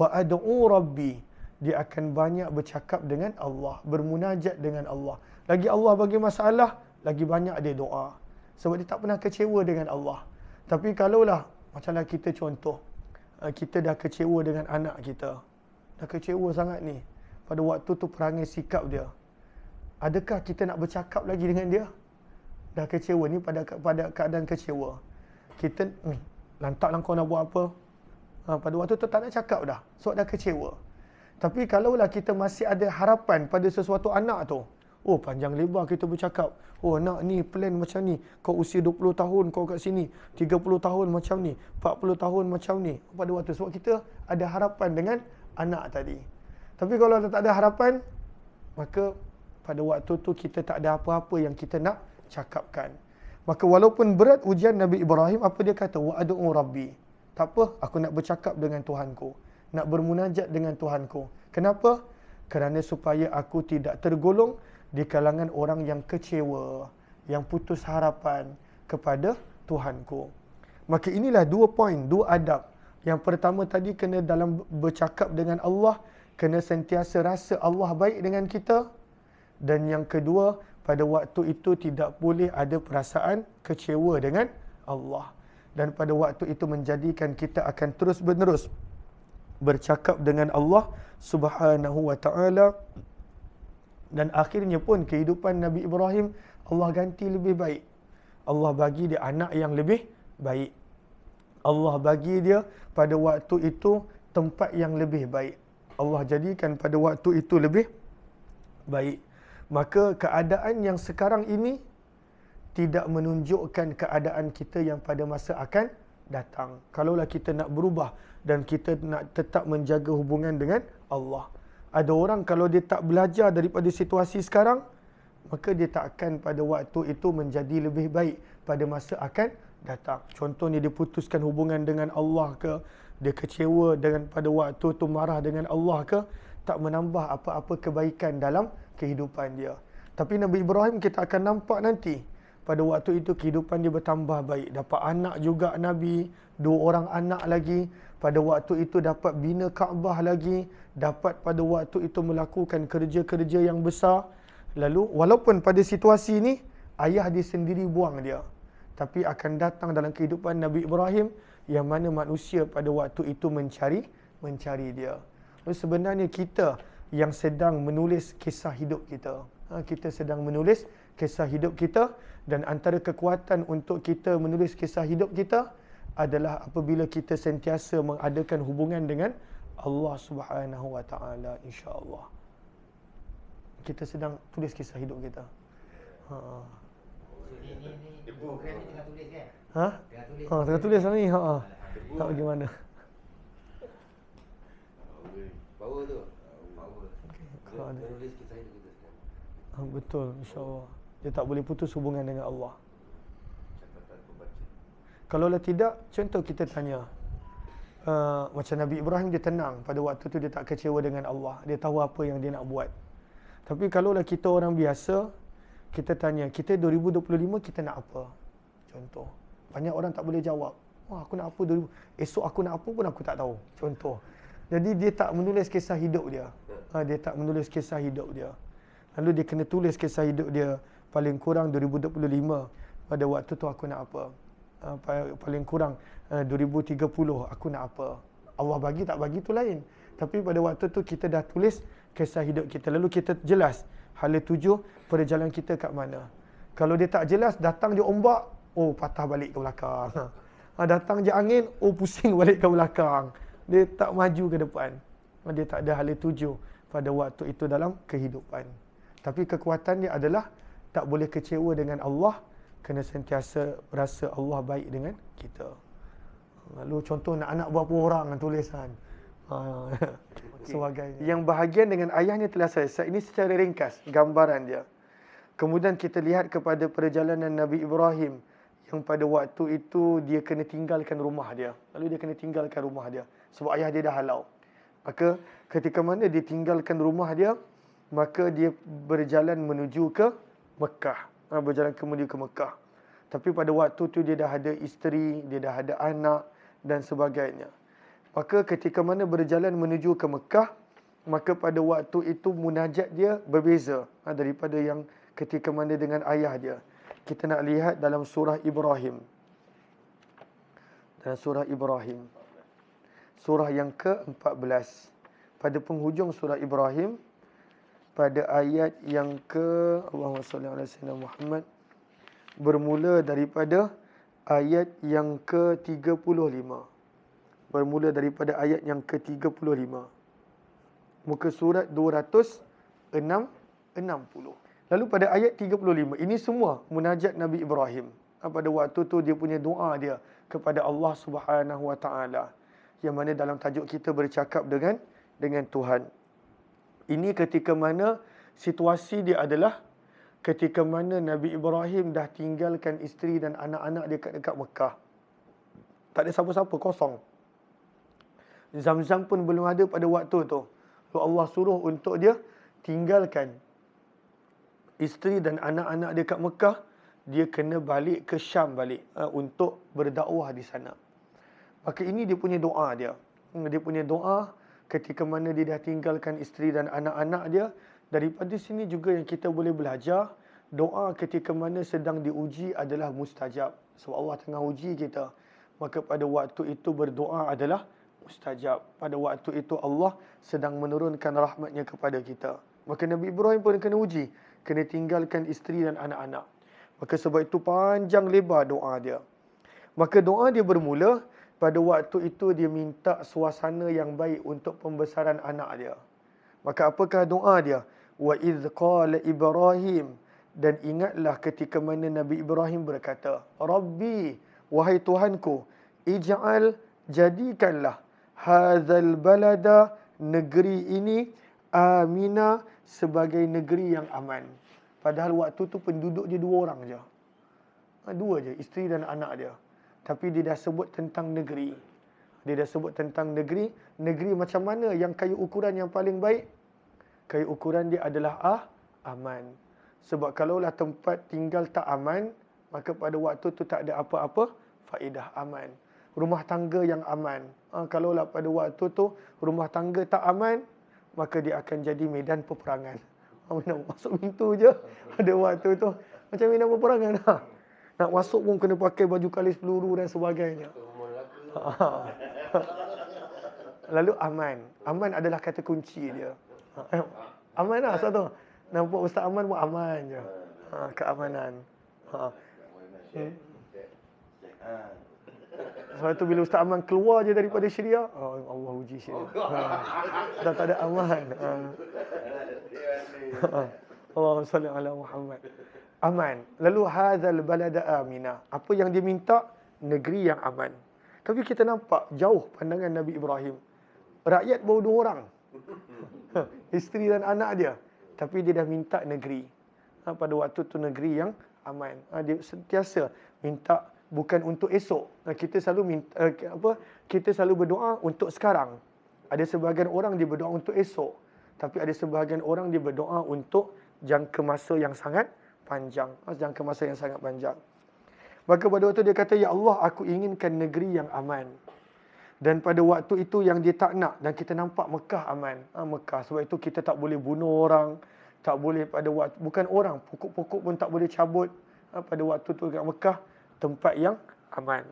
wa ad'u rabbi, dia akan banyak bercakap dengan Allah, bermunajat dengan Allah. Lagi Allah bagi masalah, lagi banyak dia doa. Sebab dia tak pernah kecewa dengan Allah. Tapi kalaulah, macamlah kita contoh, kita dah kecewa dengan anak kita. Dah kecewa sangat ni. Pada waktu tu perangai sikap dia. Adakah kita nak bercakap lagi dengan dia? Dah kecewa ni pada keadaan kecewa. Kita, lantaklah kau nak buat apa? Pada waktu tu tak nak cakap dah. Sebab dah kecewa. Tapi kalaulah kita masih ada harapan pada sesuatu anak tu, panjang lebar kita bercakap. Nak ni plan macam ni. Kau usia 20 tahun kau kat sini, 30 tahun macam ni, 40 tahun macam ni. Pada waktu sebab kita ada harapan dengan anak tadi. Tapi kalau tak ada harapan, maka pada waktu tu kita tak ada apa-apa yang kita nak cakapkan. Maka walaupun berat ujian Nabi Ibrahim, apa dia kata? Wa ad'u rabbi. Tak apa, aku nak bercakap dengan Tuhanku. Nak bermunajat dengan Tuhanku. Kenapa? Kerana supaya aku tidak tergolong di kalangan orang yang kecewa, yang putus harapan kepada Tuhanku. Maka inilah dua poin, dua adab. Yang pertama tadi kena dalam bercakap dengan Allah, kena sentiasa rasa Allah baik dengan kita. Dan yang kedua, pada waktu itu tidak boleh ada perasaan kecewa dengan Allah. Dan pada waktu itu menjadikan kita akan terus-menerus bercakap dengan Allah Subhanahu wa ta'ala. Dan akhirnya pun kehidupan Nabi Ibrahim Allah ganti lebih baik. Allah bagi dia anak yang lebih baik. Allah bagi dia pada waktu itu tempat yang lebih baik. Allah jadikan pada waktu itu lebih baik. Maka keadaan yang sekarang ini tidak menunjukkan keadaan kita yang pada masa akan datang. Kalaulah kita nak berubah dan kita nak tetap menjaga hubungan dengan Allah. Ada orang kalau dia tak belajar daripada situasi sekarang, maka dia tak akan pada waktu itu menjadi lebih baik pada masa akan datang. Contohnya dia putuskan hubungan dengan Allah ke, dia kecewa dengan pada waktu itu marah dengan Allah ke, tak menambah apa-apa kebaikan dalam kehidupan dia. Tapi Nabi Ibrahim kita akan nampak nanti, pada waktu itu kehidupan dia bertambah baik. Dapat anak juga Nabi, 2 orang anak lagi. pada waktu itu dapat bina Kaabah lagi, dapat pada waktu itu melakukan kerja-kerja yang besar. Lalu walaupun pada situasi ini ayah dia sendiri buang dia, tapi akan datang dalam kehidupan Nabi Ibrahim yang mana manusia pada waktu itu mencari dia. Jadi sebenarnya kita yang sedang menulis kisah hidup kita. Kita sedang menulis kisah hidup kita, dan antara kekuatan untuk kita menulis kisah hidup kita adalah apabila kita sentiasa mengadakan hubungan dengan Allah Subhanahu Wa Taala, insya-Allah. Kita sedang tulis kisah hidup kita. Ini program ni tengah tulis kan? Tengah tulis ni. Tak bagaimana. Power tu. Power. Dia tulis kisah hidup kita sekarang. Betul, insya-Allah. Dia tak boleh putus hubungan dengan Allah. Catatan pembaca. Kalaulah tidak, contoh kita tanya, macam Nabi Ibrahim dia tenang, pada waktu tu dia tak kecewa dengan Allah, dia tahu apa yang dia nak buat. Tapi kalaulah kita orang biasa, kita tanya, kita 2025 kita nak apa? Contoh, banyak orang tak boleh jawab. Wah, aku nak apa 2000? Esok aku nak apa pun aku tak tahu. Contoh. Jadi dia tak menulis kisah hidup dia. Dia tak menulis kisah hidup dia. Lalu dia kena tulis kisah hidup dia, paling kurang 2025. Pada waktu tu aku nak apa? Paling kurang 2030 aku nak apa? Allah bagi tak bagi tu lain. Tapi pada waktu tu kita dah tulis kisah hidup kita. Lalu kita jelas hala tuju perjalanan kita kat mana. Kalau dia tak jelas, datang je ombak, oh patah balik ke belakang. Datang je angin, oh pusing balik ke belakang. Dia tak maju ke depan. Dia tak ada hala tuju pada waktu itu dalam kehidupan. Tapi kekuatan dia adalah tak boleh kecewa dengan Allah, kena sentiasa rasa Allah baik dengan kita. Lalu contoh nak anak berapa orang tulisan. Sebagainya. Yang bahagian dengan ayahnya telah selesai. Ini secara ringkas gambaran dia. Kemudian kita lihat kepada perjalanan Nabi Ibrahim yang pada waktu itu dia kena tinggalkan rumah dia. Lalu dia kena tinggalkan rumah dia sebab ayah dia dah halau. Maka ketika mana dia tinggalkan rumah dia, maka dia berjalan menuju ke Mekah. Berjalan kemudian ke Mekah. Tapi pada waktu tu dia dah ada isteri, dia dah ada anak dan sebagainya. Maka ketika mana berjalan menuju ke Mekah, maka pada waktu itu munajat dia berbeza daripada yang ketika mana dengan ayah dia. Kita nak lihat dalam surah Ibrahim. Dalam surah Ibrahim. Surah yang ke-14. Pada penghujung surah Ibrahim, pada ayat yang ke Allahumma salli ala sayyidina Muhammad, bermula daripada ayat yang ke-35. Bermula daripada ayat yang ke-35. Muka surat 260. Lalu pada ayat 35, ini semua munajat Nabi Ibrahim. Pada waktu tu dia punya doa dia kepada Allah Subhanahu Wa Taala, yang mana dalam tajuk kita bercakap dengan Tuhan. Ini ketika mana situasi dia adalah ketika mana Nabi Ibrahim dah tinggalkan isteri dan anak-anak dia dekat Mekah. Tak ada siapa-siapa, kosong. Zam-zam pun belum ada pada waktu tu. So Allah suruh untuk dia tinggalkan isteri dan anak-anak dia kat Mekah. Dia kena balik ke Syam untuk berdakwah di sana. Maka ini dia punya doa dia. Dia punya doa ketika mana dia dah tinggalkan isteri dan anak-anak dia. Daripada sini juga yang kita boleh belajar, doa ketika mana sedang diuji adalah mustajab. Sebab Allah tengah uji kita. Maka pada waktu itu berdoa adalah mustajab. Pada waktu itu Allah sedang menurunkan rahmatnya kepada kita. Maka Nabi Ibrahim pun kena uji. Kena tinggalkan isteri dan anak-anak. Maka sebab itu panjang lebar doa dia. Maka doa dia bermula, pada waktu itu dia minta suasana yang baik untuk pembesaran anak dia. Maka apakah doa dia? Wa idz qala Ibrahim, dan ingatlah ketika mana Nabi Ibrahim berkata, Rabbi, wahai Tuhanku, ij'al, jadikanlah hadzal balada, negeri ini, amina, sebagai negeri yang aman. Padahal waktu tu penduduk dia 2 orang je. 2 je, isteri dan anak dia. Tapi dia dah sebut tentang negeri. Dia dah sebut tentang negeri. Negeri macam mana yang kayu ukuran yang paling baik? Kayu ukuran dia adalah aman. Sebab kalaulah tempat tinggal tak aman, maka pada waktu tu tak ada apa-apa faedah aman. rumah tangga yang aman. Kalaulah pada waktu tu rumah tangga tak aman, maka dia akan jadi medan peperangan. Nak masuk pintu je pada waktu tu macam medan peperangan. Nak masuk pun kena pakai baju kalis peluru dan sebagainya. Lalu aman. Aman adalah kata kunci dia. Aman lah satu. Nampak Ustaz Aman pun aman je. Keamanan. Sebab tu bila Ustaz Aman keluar je daripada Syria, Allah uji Syria. Dah tak ada aman. Allahumma salli ala Muhammad. Aman. Lalu hadzal balada amina. Apa yang diminta? Negeri yang aman. Tapi kita nampak jauh pandangan Nabi Ibrahim. Rakyat baru 2 orang. Isteri dan anak dia. Tapi dia dah minta negeri. Pada waktu tu negeri yang aman. Dia sentiasa minta bukan untuk esok. Kita selalu minta, kita selalu berdoa untuk sekarang. Ada sebahagian orang dia berdoa untuk esok. Tapi ada sebahagian orang dia berdoa untuk jangka masa yang sangat panjang. Jangka masa yang sangat panjang. Maka pada waktu dia kata, ya Allah, aku inginkan negeri yang aman. Dan pada waktu itu yang dia tak nak. Dan kita nampak Mekah aman. Mekah. Sebab itu kita tak boleh bunuh orang. Tak boleh pada waktu, bukan orang, pokok-pokok pun tak boleh cabut. Pada waktu tu kat Mekah, tempat yang aman.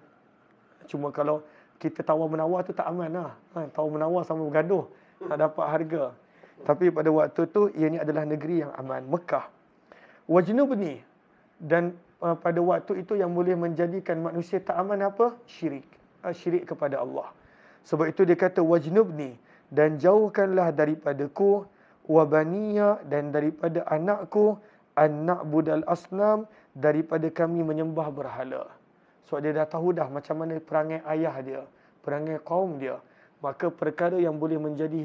Cuma kalau kita tawar-menawar tu tak aman lah. Tawar-menawar sama bergaduh. Tak dapat harga. Tapi pada waktu tu, ianya adalah negeri yang aman. Mekah. Wajnubni. Dan pada waktu itu yang boleh menjadikan manusia tak aman apa? Syirik. Syirik kepada Allah. Sebab itu dia kata wajnubni, dan jauhkanlah daripadaku, wabaniya, dan daripada anakku, an-na'budal asnam, daripada kami menyembah berhala. Sebab dia dah tahu dah macam mana perangai ayah dia, perangai kaum dia. Maka perkara yang boleh menjadi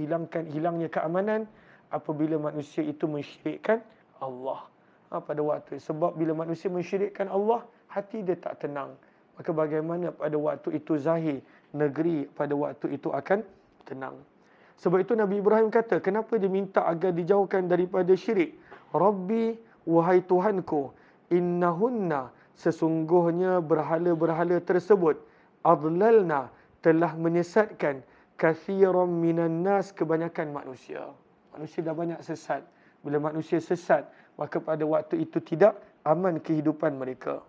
hilangnya keamanan apabila manusia itu mensyirikkan Allah. Pada waktu sebab bila manusia mensyirikkan Allah, hati dia tak tenang. Maka bagaimana pada waktu itu zahir negeri pada waktu itu akan tenang. Sebab itu Nabi Ibrahim kata, kenapa dia minta agar dijauhkan daripada syirik? Rabbi, wahai Tuhanku, innahunna, sesungguhnya berhala-berhala tersebut, adlalna, telah menyesatkan, kathiran minan nas, kebanyakan manusia. Manusia dah banyak sesat. Bila manusia sesat, maka pada waktu itu tidak aman kehidupan mereka.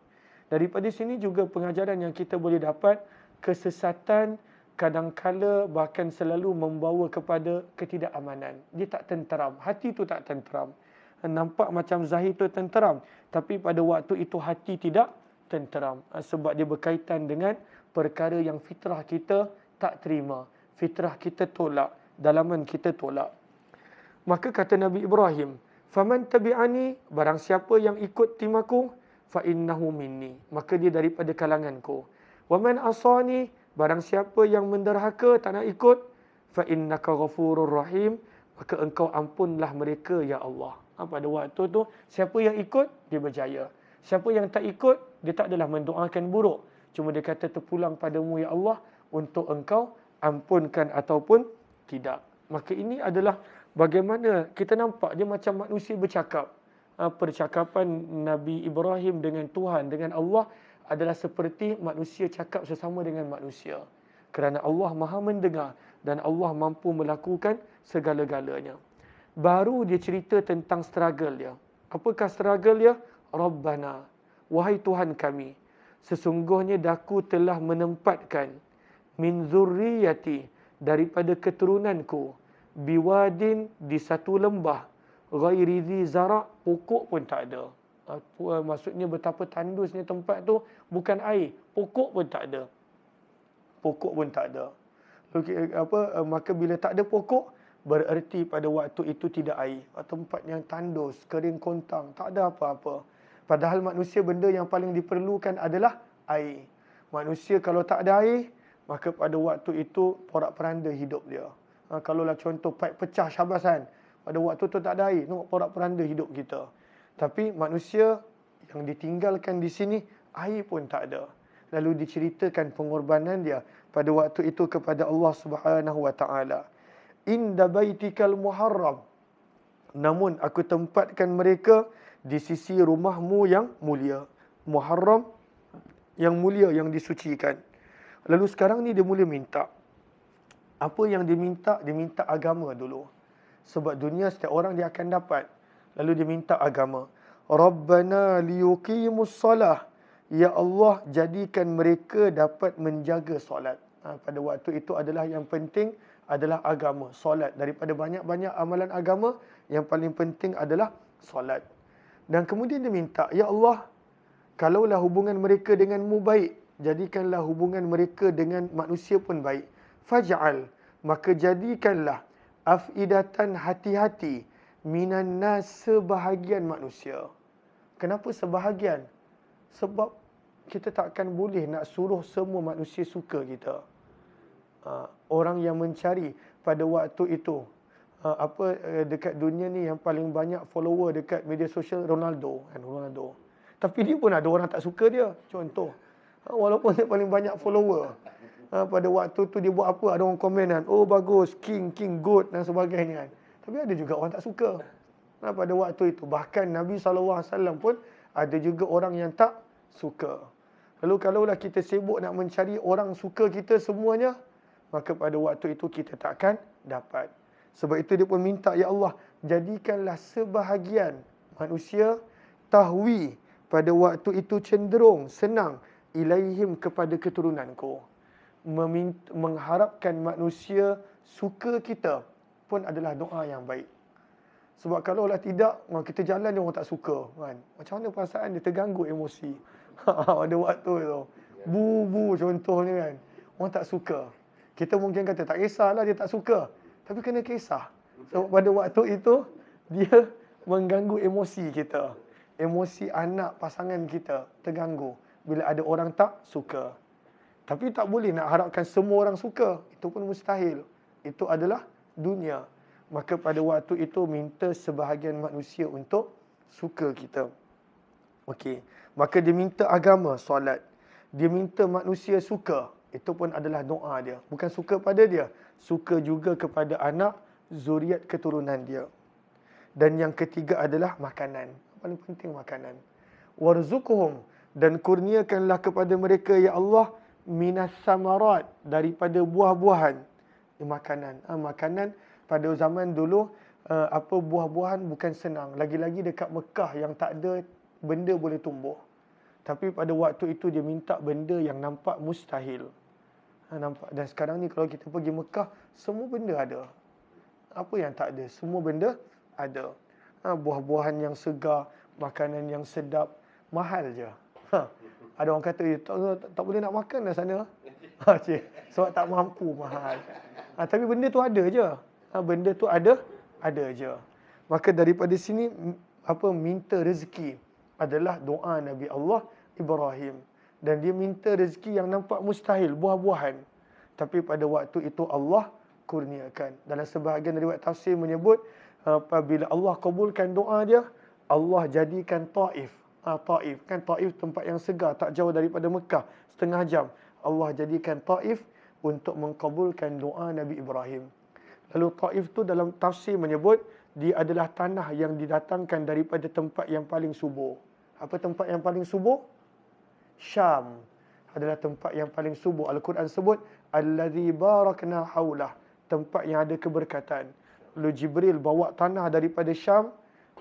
Daripada sini juga pengajaran yang kita boleh dapat, kesesatan kadangkala bahkan selalu membawa kepada ketidakamanan. Dia tak tenteram. Hati tu tak tenteram. Nampak macam zahir tu tenteram. Tapi pada waktu itu hati tidak tenteram. Sebab dia berkaitan dengan perkara yang fitrah kita tak terima. Fitrah kita tolak. Dalaman kita tolak. Maka kata Nabi Ibrahim, faman tabi'ani, barang siapa yang ikut timaku, fa innahu minni, maka dia daripada kalanganku. Waman asani, barang siapa yang menderhaka, tak nak ikut, fa innaka ghafurur rahim, maka engkau ampunlah mereka ya Allah. Pada waktu tu siapa yang ikut dia berjaya. Siapa yang tak ikut dia tak adalah mendoakan buruk. Cuma dia kata terpulang padamu ya Allah untuk engkau ampunkan ataupun tidak. Maka ini adalah bagaimana kita nampak dia macam manusia bercakap. Percakapan Nabi Ibrahim dengan Tuhan, dengan Allah adalah seperti manusia cakap sesama dengan manusia. Kerana Allah maha mendengar dan Allah mampu melakukan segala-galanya. Baru dia cerita tentang struggle dia. Apakah struggle dia? Rabbana, wahai Tuhan kami, sesungguhnya daku telah menempatkan min zurriyati, daripada keturunanku, biwadin, di satu lembah, ghairi zi zara', pokok pun tak ada. Maksudnya betapa tandusnya tempat tu, bukan air, pokok pun tak ada. Pokok pun tak ada. Maka bila tak ada pokok, bererti pada waktu itu tidak air. Tempat yang tandus, kering kontang, tak ada apa-apa. Padahal manusia benda yang paling diperlukan adalah air. Manusia kalau tak ada air, maka pada waktu itu porak-peranda hidup dia. Kalaulah contoh paip pecah syabasan, pada waktu tu tak ada air, nampak porak-peranda hidup kita. Tapi manusia yang ditinggalkan di sini, air pun tak ada. Lalu diceritakan pengorbanan dia pada waktu itu kepada Allah Subhanahu wa taala. Inda baitikal muharram, namun aku tempatkan mereka di sisi rumahmu yang mulia. Muharram, yang mulia, yang disucikan. Lalu sekarang ni dia mula minta. Apa yang diminta? Dia minta agama dulu. Sebab dunia setiap orang dia akan dapat. Lalu dia minta agama. Rabbana liyuqimus salah. Ya Allah, jadikan mereka dapat menjaga solat. Pada waktu itu adalah yang penting adalah agama, solat. Daripada banyak-banyak amalan agama, yang paling penting adalah solat. Dan kemudian dia minta, Ya Allah, kalaulah hubungan mereka denganmu baik, jadikanlah hubungan mereka dengan manusia pun baik. Faj'al, maka jadikanlah afidatan hati-hati minan nas, sebahagian manusia. Kenapa sebahagian? Sebab kita takkan boleh nak suruh semua manusia suka kita. Orang yang mencari pada waktu itu, dekat dunia ni yang paling banyak follower dekat media sosial, Ronaldo. Tapi dia pun ada orang tak suka dia. Contoh, walaupun dia paling banyak follower, pada waktu tu dia buat apa, ada orang komen kan, oh bagus, king, good dan sebagainya kan. Tapi ada juga orang tak suka. Pada waktu itu, bahkan Nabi SAW pun ada juga orang yang tak suka. Lalu kalaulah kita sibuk nak mencari orang suka kita semuanya, maka pada waktu itu kita takkan dapat. Sebab itu dia pun minta, Ya Allah, jadikanlah sebahagian manusia tahwi, pada waktu itu cenderung, senang, ilaihim, kepada keturunanku. Mengharapkan manusia suka kita pun adalah doa yang baik. Sebab kalaulah tidak, kita jalan dia orang tak suka kan. Macam mana perasaan dia, terganggu emosi. Pada waktu itu, bu contohnya kan, orang tak suka. Kita mungkin kata tak kisahlah dia tak suka, tapi kena kisah. Sebab pada waktu itu dia mengganggu emosi kita. Emosi anak pasangan kita terganggu bila ada orang tak suka. Tapi tak boleh nak harapkan semua orang suka. Itu pun mustahil. Itu adalah dunia. Maka pada waktu itu minta sebahagian manusia untuk suka kita. Okey. Maka dia minta agama, solat. Dia minta manusia suka. Itu pun adalah doa dia. Bukan suka pada dia. Suka juga kepada anak, zuriat keturunan dia. Dan yang ketiga adalah makanan. Paling penting makanan. Warzuqhum, dan kurniakanlah kepada mereka, Ya Allah, minas samarat, daripada buah-buahan. Makanan. Makanan pada zaman dulu, buah-buahan bukan senang. Lagi-lagi dekat Mekah yang tak ada benda boleh tumbuh. Tapi pada waktu itu dia minta benda yang nampak mustahil. Nampak. Dan sekarang ni kalau kita pergi Mekah, semua benda ada. Apa yang tak ada? Semua benda ada. Buah-buahan yang segar, makanan yang sedap, mahal je. Ada orang kata, tak boleh nak makan dah sana. Sebab tak mampu, mahal. Tapi benda tu ada je. Benda tu ada je. Maka daripada sini, minta rezeki adalah doa Nabi Allah Ibrahim. Dan dia minta rezeki yang nampak mustahil, buah-buahan. Tapi pada waktu itu Allah kurniakan. Dalam sebahagian riwayat tafsir menyebut, apabila Allah kabulkan doa dia, Allah jadikan Taif. Taif, kan Taif tempat yang segar, tak jauh daripada Mekah, setengah jam. Allah jadikan Taif untuk mengkabulkan doa Nabi Ibrahim. Lalu Taif tu dalam tafsir menyebut, dia adalah tanah yang didatangkan daripada tempat yang paling subur. Apa tempat yang paling subur? Syam adalah tempat yang paling subur. Al-Quran sebut, Allazi barakna haulah, tempat yang ada keberkatan. Lalu Jibril bawa tanah daripada Syam,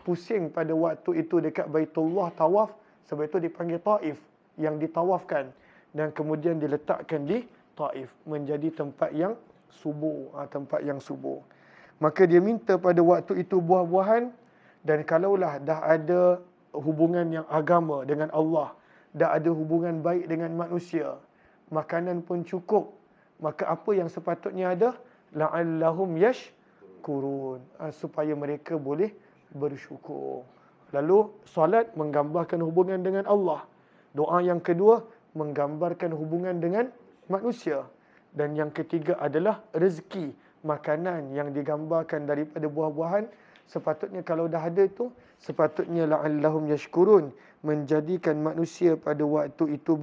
pusing pada waktu itu dekat Baitullah, tawaf. Sebab itu dipanggil Taif, yang ditawafkan. Dan kemudian diletakkan di Taif, menjadi tempat yang subur. Tempat yang subur. Maka dia minta pada waktu itu buah-buahan. Dan kalaulah dah ada hubungan yang agama dengan Allah, dah ada hubungan baik dengan manusia, makanan pun cukup, maka apa yang sepatutnya ada? La'allahum yashkurun, supaya mereka boleh bersyukur. Lalu solat menggambarkan hubungan dengan Allah. Doa yang kedua menggambarkan hubungan dengan manusia. Dan yang ketiga adalah rezeki, makanan yang digambarkan daripada buah-buahan. Sepatutnya kalau dah ada itu, sepatutnya la'allahum yashkurun, menjadikan manusia pada waktu itu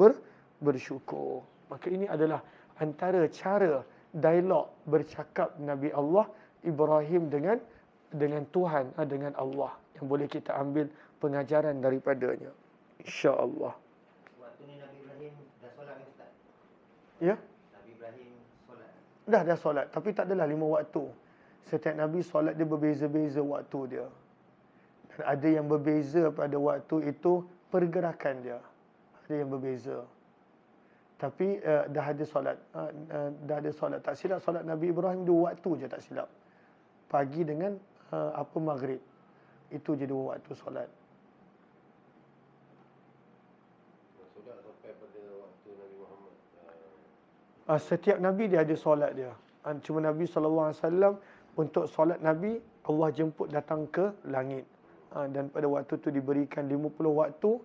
bersyukur. Maka ini adalah antara cara dialog bercakap Nabi Allah Ibrahim dengan Tuhan, dengan Allah, yang boleh kita ambil pengajaran daripadanya, insya-Allah. Waktu ni Nabi Ibrahim dah solat ke Ustaz? Ya? Nabi Ibrahim solat. Dah solat. Tapi tak adalah 5 waktu. Setiap Nabi solat dia berbeza-beza waktu dia. Dan ada yang berbeza pada waktu itu pergerakan dia. Ada yang berbeza. Tapi dah ada solat. Dah ada solat. Tak silap solat Nabi Ibrahim 2 waktu je tak silap. Pagi dengan maghrib. Itu je 2 waktu solat. Solat sampai pada waktu Nabi Muhammad. Setiap Nabi dia ada solat dia. Cuma Nabi SAW untuk solat Nabi, Allah jemput datang ke langit. Dan pada waktu tu diberikan 50 waktu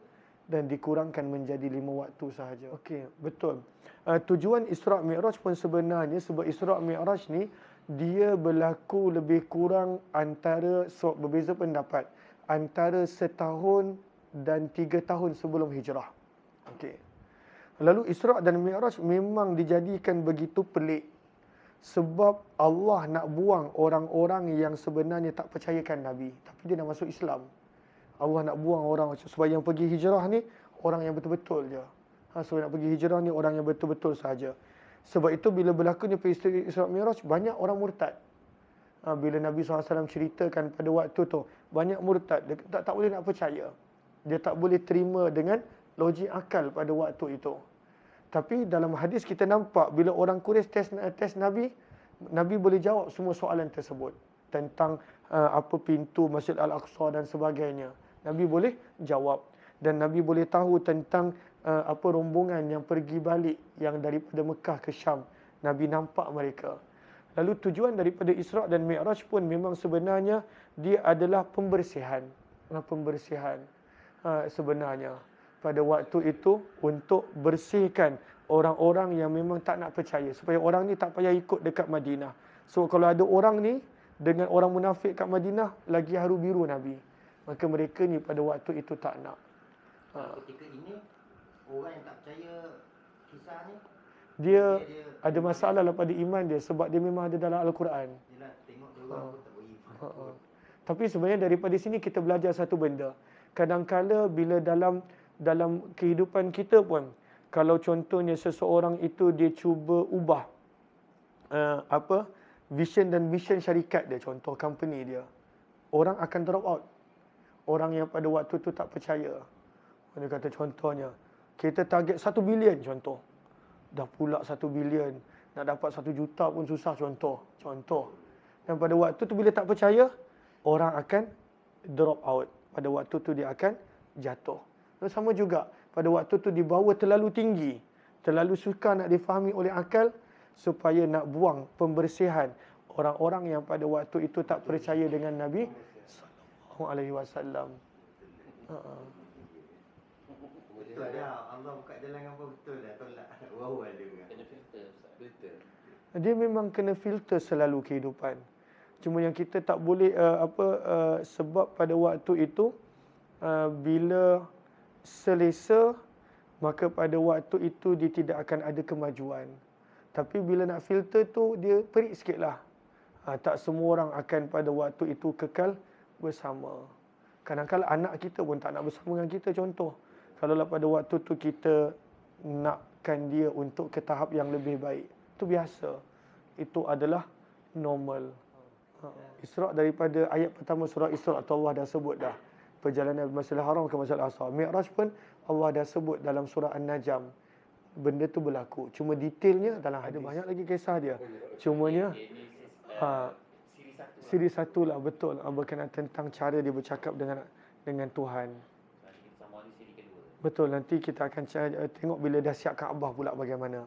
dan dikurangkan menjadi 5 waktu sahaja. Okey, betul. Tujuan Isra' Mi'raj pun sebenarnya, sebab Isra' Mi'raj ni dia berlaku lebih kurang antara, berbeza pendapat, antara setahun dan 3 tahun sebelum hijrah. Okey. Lalu Isra' dan Mi'raj memang dijadikan begitu pelik. Sebab Allah nak buang orang-orang yang sebenarnya tak percayakan Nabi. Tapi dia nak masuk Islam. Allah nak buang orang supaya yang pergi hijrah ni orang yang betul-betul je. Sebab nak pergi hijrah ni orang yang betul-betul saja. Sebab itu bila berlakunya peristiwa Isra' Mi'raj, banyak orang murtad. Bila Nabi SAW ceritakan pada waktu tu, banyak murtad. Dia tak boleh nak percaya. Dia tak boleh terima dengan logik akal pada waktu itu. Tapi dalam hadis kita nampak bila orang Quraisy test Nabi, Nabi boleh jawab semua soalan tersebut. Tentang apa pintu Masjid Al-Aqsa dan sebagainya. Nabi boleh jawab. Dan Nabi boleh tahu tentang apa rombongan yang pergi balik yang daripada Mekah ke Syam. Nabi nampak mereka. Lalu tujuan daripada Isra' dan Mi'raj pun memang sebenarnya dia adalah pembersihan. Pembersihan sebenarnya. Pada waktu itu untuk bersihkan orang-orang yang memang tak nak percaya. Supaya orang ni tak payah ikut dekat Madinah. So kalau ada orang ni dengan orang munafik kat Madinah, lagi haru biru Nabi. Maka mereka ni pada waktu itu tak nak. Ketika ini, orang yang tak percaya kisah ni, dia ada masalah lah pada iman dia. Sebab dia memang ada dalam Al-Quran. yelah, tengok dia orang pun tak beriman. Tapi sebenarnya daripada sini kita belajar satu benda. Kadang-kala bila dalam kehidupan kita pun, kalau contohnya seseorang itu dia cuba ubah vision dan mission syarikat dia, contoh company dia, orang akan drop out. Orang yang pada waktu tu tak percaya. Dia kata contohnya, kita target 1 bilion contoh. Dah pula 1 bilion, nak dapat 1 juta pun susah contoh. Dan pada waktu tu bila tak percaya, orang akan drop out. Pada waktu tu dia akan jatuh. Dan sama juga, pada waktu tu dibawa terlalu tinggi, terlalu sukar nak difahami oleh akal, supaya nak buang pembersihan orang-orang yang pada waktu itu tak percaya dengan Nabi sallallahu alaihi wasallam. Betul dah, Allah buka jalan apa betul dah, tolak. Wow, ada juga. Kena filter Ustaz. Filter. Dia memang kena filter selalu kehidupan. Cuma yang kita tak boleh sebab pada waktu itu bila selesa, maka pada waktu itu dia tidak akan ada kemajuan. Tapi bila nak filter tu dia perik sikitlah. Tak semua orang akan pada waktu itu kekal bersama. Kadang-kadang anak kita pun tak nak bersama dengan kita contoh. Kalau pada waktu tu kita nakkan dia untuk ke tahap yang lebih baik, itu biasa. Itu adalah normal. Isra' daripada ayat pertama surah Isra' Allah dah sebut dah. Perjalanan dari Masjidil Haram ke Masjidil Aqsa. Mi'raj pun Allah dah sebut dalam surah An-Najm. Benda tu berlaku. Cuma detailnya dalam ada banyak lagi kisah dia. Cumanya siri satu lah, betul. Berkenaan tentang cara dia bercakap dengan Tuhan. Sama ada siri kedua. Betul, nanti kita akan tengok bila dah siap Kaabah pula bagaimana.